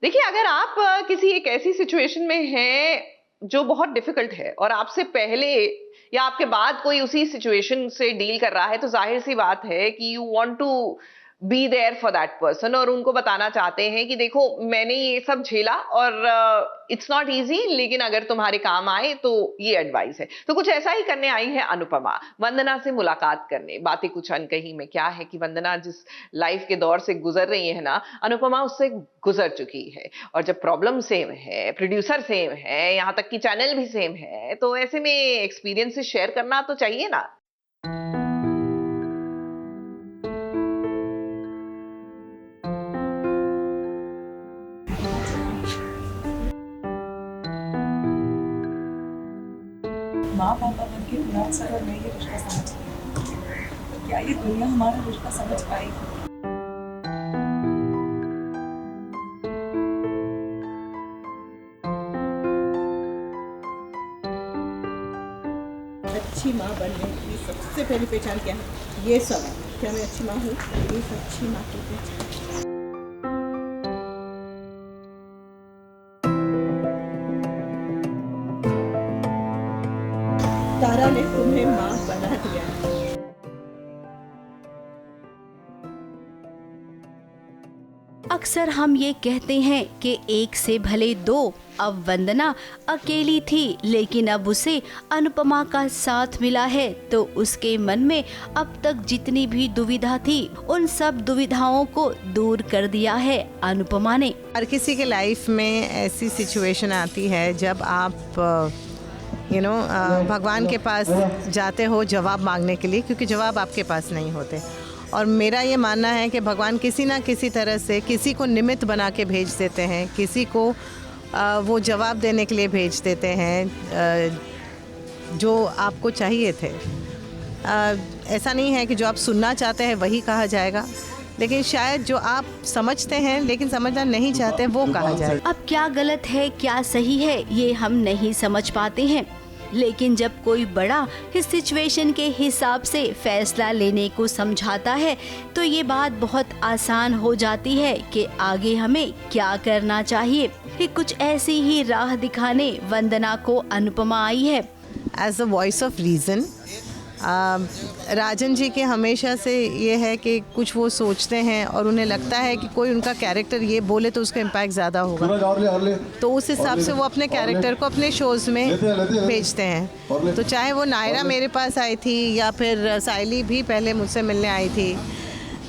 देखिए, अगर आप किसी एक ऐसी सिचुएशन में हैं जो बहुत डिफिकल्ट है और आपसे पहले या आपके बाद कोई उसी सिचुएशन से डील कर रहा है, तो जाहिर सी बात है कि you want to be there for that person और उनको बताना चाहते हैं कि देखो, मैंने ये सब झेला और इट्स नॉट इजी, लेकिन अगर तुम्हारे काम आए तो ये एडवाइस है। तो कुछ ऐसा ही करने आई है अनुपमा, वंदना से मुलाकात करने। बातें कुछ अनकही में क्या है कि वंदना जिस लाइफ के दौर से गुजर रही है ना, अनुपमा उससे गुजर चुकी है। और जब प्रॉब्लम सेम है, प्रोड्यूसर सेम है, यहाँ तक कि चैनल भी सेम है, तो ऐसे में एक्सपीरियंसेस शेयर करना तो चाहिए ना। माँ पापा बन के बुलाओ सर और मैं ये रिश्ता समझ पाई, क्या ये दुनिया हमारा रिश्ता समझ पाएगी? अच्छी माँ बनने की सबसे पहली पहचान क्या है? ये सब क्या मैं अच्छी माँ हूँ? ये अच्छी माँ की पहचान। तारा ने तुम्हें माँ बना दिया। अक्सर हम ये कहते हैं कि एक से भले दो। अब वंदना अकेली थी, लेकिन अब उसे अनुपमा का साथ मिला है, तो उसके मन में अब तक जितनी भी दुविधा थी, उन सब दुविधाओं को दूर कर दिया है अनुपमा ने। हर किसी के लाइफ में ऐसी सिचुएशन आती है जब आप भगवान के पास जाते हो जवाब मांगने के लिए, क्योंकि जवाब आपके पास नहीं होते। और मेरा ये मानना है कि भगवान किसी ना किसी तरह से किसी को निमित्त बना के भेज देते हैं, किसी को वो जवाब देने के लिए भेज देते हैं जो आपको चाहिए थे। ऐसा नहीं है कि जो आप सुनना चाहते हैं वही कहा जाएगा, लेकिन शायद जो आप समझते हैं लेकिन समझना नहीं चाहते वो कहा जाए। अब क्या गलत है क्या सही है ये हम नहीं समझ पाते हैं, लेकिन जब कोई बड़ा इस सिचुएशन के हिसाब से फैसला लेने को समझाता है, तो ये बात बहुत आसान हो जाती है कि आगे हमें क्या करना चाहिए। कि कुछ ऐसी ही राह दिखाने वंदना को अनुपमा आई है। As a voice of reason Rajan ji के हमेशा से ये है कि कुछ वो सोचते हैं और उन्हें लगता है कि कोई उनका कैरेक्टर ये बोले तो उसका इम्पैक्ट ज़्यादा होगा, तो उस हिसाब से वो अपने कैरेक्टर को अपने शोज़ में भेजते हैं। तो चाहे वो नायरा मेरे पास आई थी या फिर साइली भी पहले मुझसे मिलने आई थी,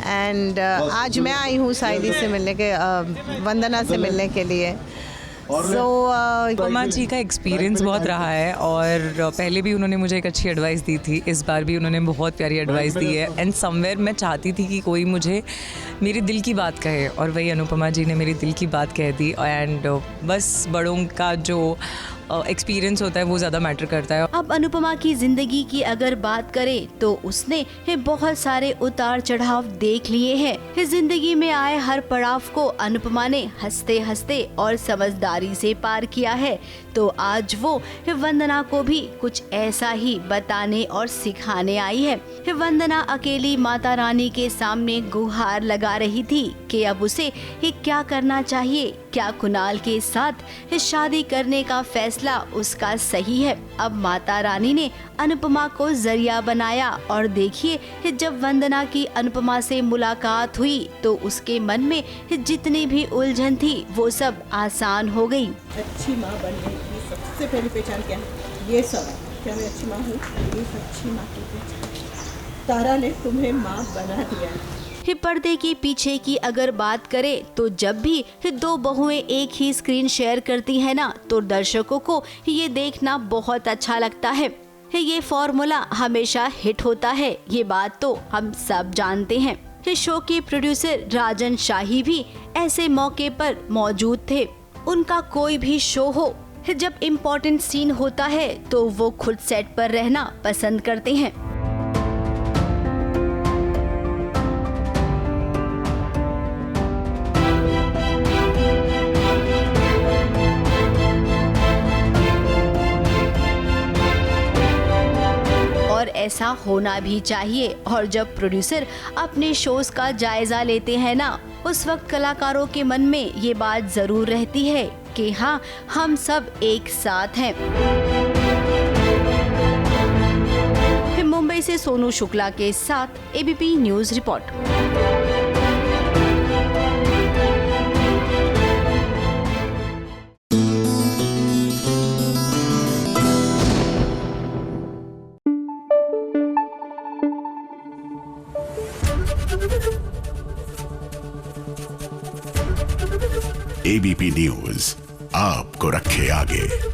एंड आज मैं आई हूँ साइली से मिलने के वंदना से मिलने के लिए। अनुपमा जी का एक्सपीरियंस बहुत रहा है और पहले भी उन्होंने मुझे एक अच्छी एडवाइस दी थी, इस बार भी उन्होंने बहुत प्यारी एडवाइस दी है। एंड समवेयर मैं चाहती थी कि कोई मुझे मेरे दिल की बात कहे, और वही अनुपमा जी ने मेरी दिल की बात कह दी। एंड बस बड़ों का जो एक्सपीरियंस होता है वो ज़्यादा मैटर करता है। अब अनुपमा की जिंदगी की अगर बात करें तो उसने बहुत सारे उतार चढ़ाव देख लिए हैं। इस जिंदगी में आए हर पड़ाव को अनुपमा ने हंसते हंसते और समझदारी से पार किया है। तो आज वो वंदना को भी कुछ ऐसा ही बताने और सिखाने आई है। वंदना अकेली माता रानी के सामने गुहार लगा रही थी कि अब उसे क्या करना चाहिए, क्या कुणाल के साथ शादी करने का फैसला उसका सही है। अब माता रानी ने अनुपमा को जरिया बनाया और देखिए, जब वंदना की अनुपमा से मुलाकात हुई तो उसके मन में जितनी भी उलझन थी वो सब आसान हो गई। अच्छी माँ बनने की सबसे पहली पहचान क्या है? ये सब क्या मैं अच्छी माँ हूँ? ये अच्छी माँ की पहचान। तारा ने तुम्हें माँ बना दिया। पर्दे के पीछे की अगर बात करें तो जब भी दो बहुएं एक ही स्क्रीन शेयर करती है ना, तो दर्शकों को ये देखना बहुत अच्छा लगता है। ये फॉर्मूला हमेशा हिट होता है, ये बात तो हम सब जानते हैं। शो के प्रोड्यूसर राजन शाही भी ऐसे मौके पर मौजूद थे। उनका कोई भी शो हो, जब इम्पोर्टेंट सीन होता है तो वो खुद सेट पर रहना पसंद करते हैं। ऐसा होना भी चाहिए। और जब प्रोड्यूसर अपने शोज का जायजा लेते हैं ना, उस वक्त कलाकारों के मन में ये बात जरूर रहती है कि हाँ, हम सब एक साथ हैं। मुंबई से सोनू शुक्ला के साथ ABP news report. ABP news आपको रखे आगे।